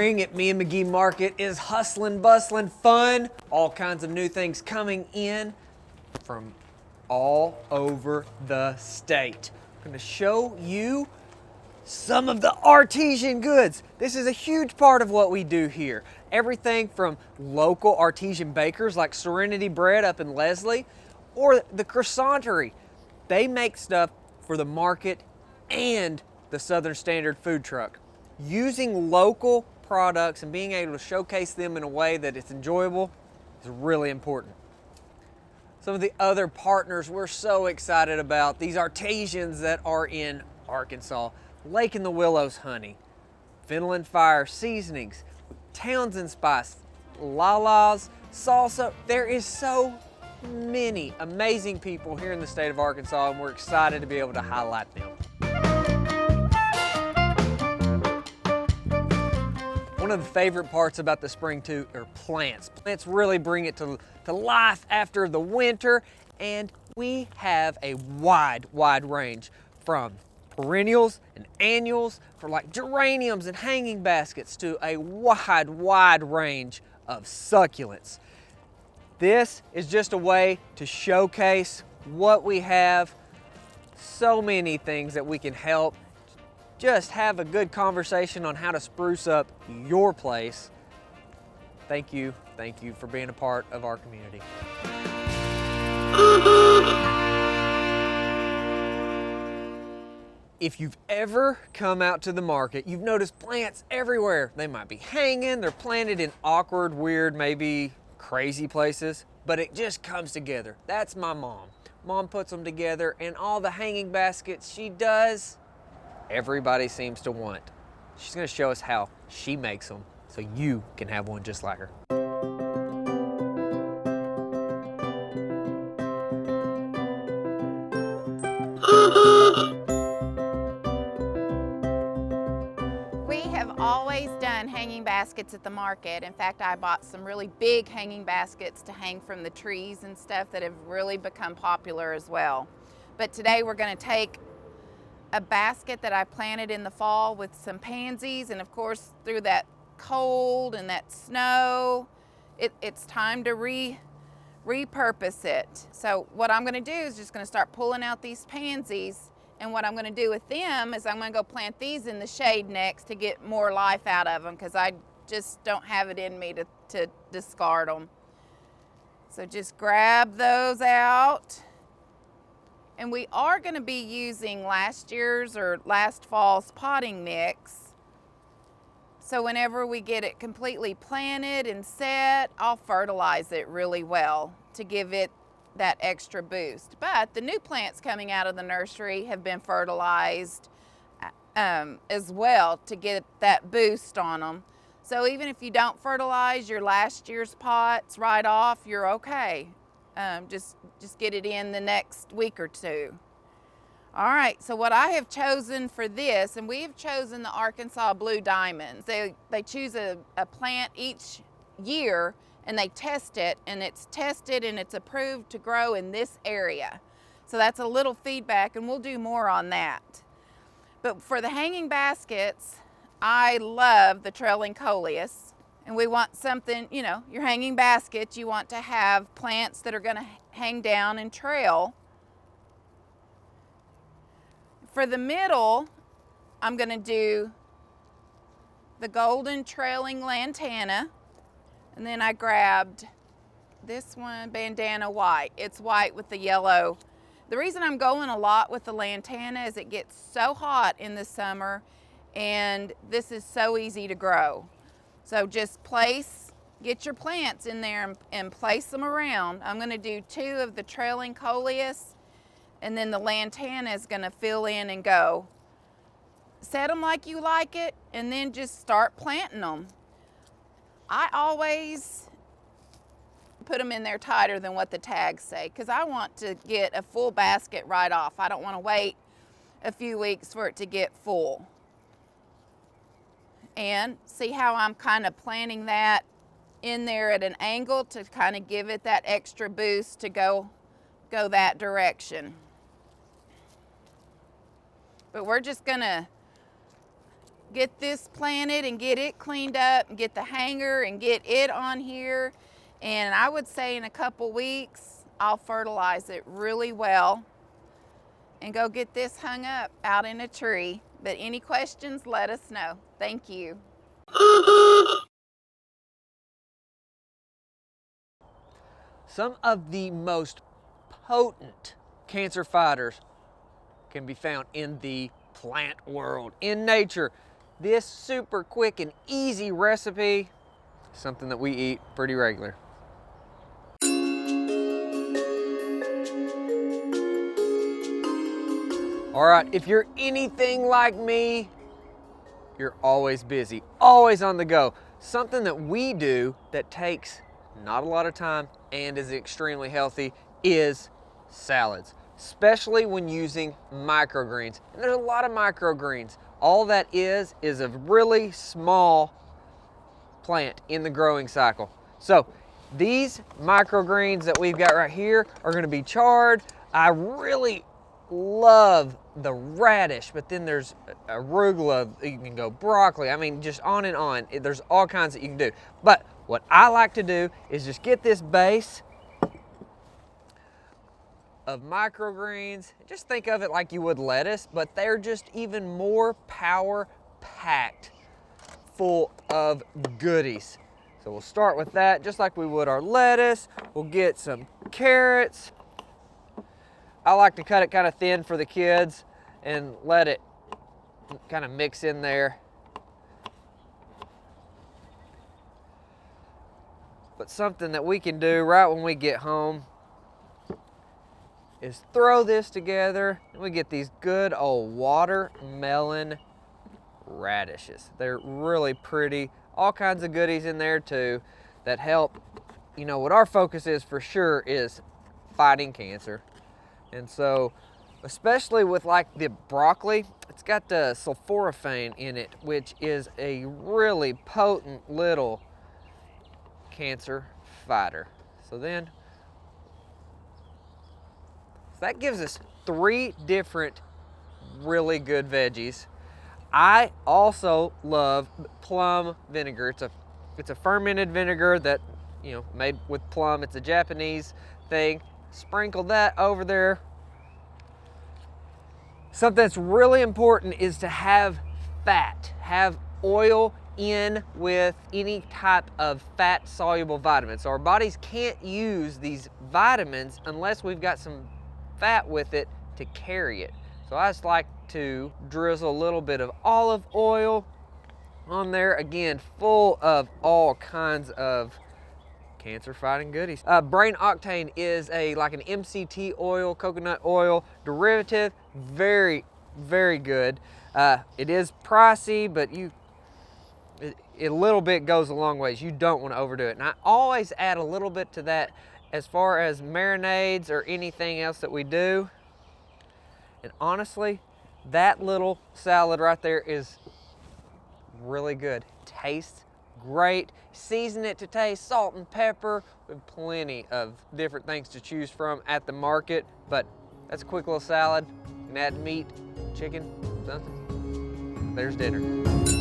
Spring at Me and McGee Market is hustling, bustling, fun. All kinds of new things coming in from all over the state. I'm going to show you some of the artesian goods. This is a huge part of what we do here. Everything from local artesian bakers like Serenity Bread up in Leslie, or the Croissantery. They make stuff for the market and the Southern Standard food truck. Using local products and being able to showcase them in a way that it's enjoyable is really important. Some of the other partners we're so excited about, these artisans that are in Arkansas: Lake in the Willows Honey, Finland Fire Seasonings, Townsend Spice, Lala's Salsa. There is so many amazing people here in the state of Arkansas, and we're excited to be able to highlight them. One of the favorite parts about the spring too are plants. Plants really bring it to life after the winter, and we have a wide range from perennials and annuals for like geraniums and hanging baskets to a wide range of succulents. This is just a way to showcase what we have. So many things that we can help. Just have a good conversation on how to spruce up your place. Thank you for being a part of our community. If you've ever come out to the market, you've noticed plants everywhere. They might be hanging, they're planted in awkward, weird, maybe crazy places, but it just comes together. That's my mom. Mom puts them together, and all the hanging baskets she does, everybody seems to want. She's gonna show us how she makes them so you can have one just like her. We have always done hanging baskets at the market. In fact, I bought some really big hanging baskets to hang from the trees and stuff that have really become popular as well. But today we're gonna take a basket that I planted in the fall with some pansies, and of course through that cold and that snow, it's time to repurpose it. So what I'm gonna do is just gonna start pulling out these pansies, and what I'm gonna do with them is I'm gonna go plant these in the shade next to get more life out of them, because I just don't have it in me to discard them. So just grab those out. And we are going to be using last year's or last fall's potting mix. So whenever we get it completely planted and set, I'll fertilize it really well to give it that extra boost. But the new plants coming out of the nursery have been fertilized as well to get that boost on them. So even if you don't fertilize your last year's pots right off, you're okay. Just get it in the next week or two. All right, so what I have chosen for this, and we have chosen the Arkansas Blue Diamonds. They choose a plant each year, and they test it, and it's tested and it's approved to grow in this area. So that's a little feedback, and we'll do more on that. But for the hanging baskets, I love the trailing coleus. And we want something, you know, your hanging basket, you want to have plants that are going to hang down and trail. For the middle, I'm going to do the golden trailing lantana. And then I grabbed this one, bandana white. It's white with the yellow. The reason I'm going a lot with the lantana is it gets so hot in the summer, and this is so easy to grow. So just get your plants in there and place them around. I'm gonna do 2 of the trailing coleus, and then the lantana is gonna fill in and go. Set them like you like it, and then just start planting them. I always put them in there tighter than what the tags say, because I want to get a full basket right off. I don't wanna wait a few weeks for it to get full. And see how I'm kind of planting that in there at an angle to kind of give it that extra boost to go that direction. But we're just gonna get this planted and get it cleaned up and get the hanger and get it on here. And I would say in a couple weeks, I'll fertilize it really well and go get this hung up out in a tree. But any questions, let us know. Thank you. Some of the most potent cancer fighters can be found in the plant world, in nature. This super quick and easy recipe, something that we eat pretty regular. All right, if you're anything like me, you're always busy, always on the go. Something that we do that takes not a lot of time and is extremely healthy is salads, especially when using microgreens. And there's a lot of microgreens. All that is a really small plant in the growing cycle. So these microgreens that we've got right here are gonna be chard. I really love the radish, but then there's arugula, you can go broccoli, I mean, just on and on. There's all kinds that you can do. But what I like to do is just get this base of microgreens. Just think of it like you would lettuce, but they're just even more power-packed, full of goodies. So we'll start with that, just like we would our lettuce. We'll get some carrots. I like to cut it kind of thin for the kids and let it kind of mix in there. But something that we can do right when we get home is throw this together and we get these good old watermelon radishes. They're really pretty. All kinds of goodies in there too that help. You know, what our focus is for sure is fighting cancer. And so, especially with like the broccoli, it's got the sulforaphane in it, which is a really potent little cancer fighter. So that gives us 3 different really good veggies. I also love plum vinegar. It's a fermented vinegar that, you know, made with plum. It's a Japanese thing. Sprinkle that over there. Something that's really important is to have fat, have oil in with any type of fat soluble vitamins. So our bodies can't use these vitamins unless we've got some fat with it to carry it. So I just like to drizzle a little bit of olive oil on there, again, full of all kinds of cancer fighting goodies. Brain octane is like an MCT oil, coconut oil derivative. Very, very good. It is pricey, but a little bit goes a long ways. You don't want to overdo it. And I always add a little bit to that as far as marinades or anything else that we do. And honestly, that little salad right there is really good. Tastes great. Season it to taste, salt and pepper. We have plenty of different things to choose from at the market, but that's a quick little salad. You can add meat, chicken, something. There's dinner.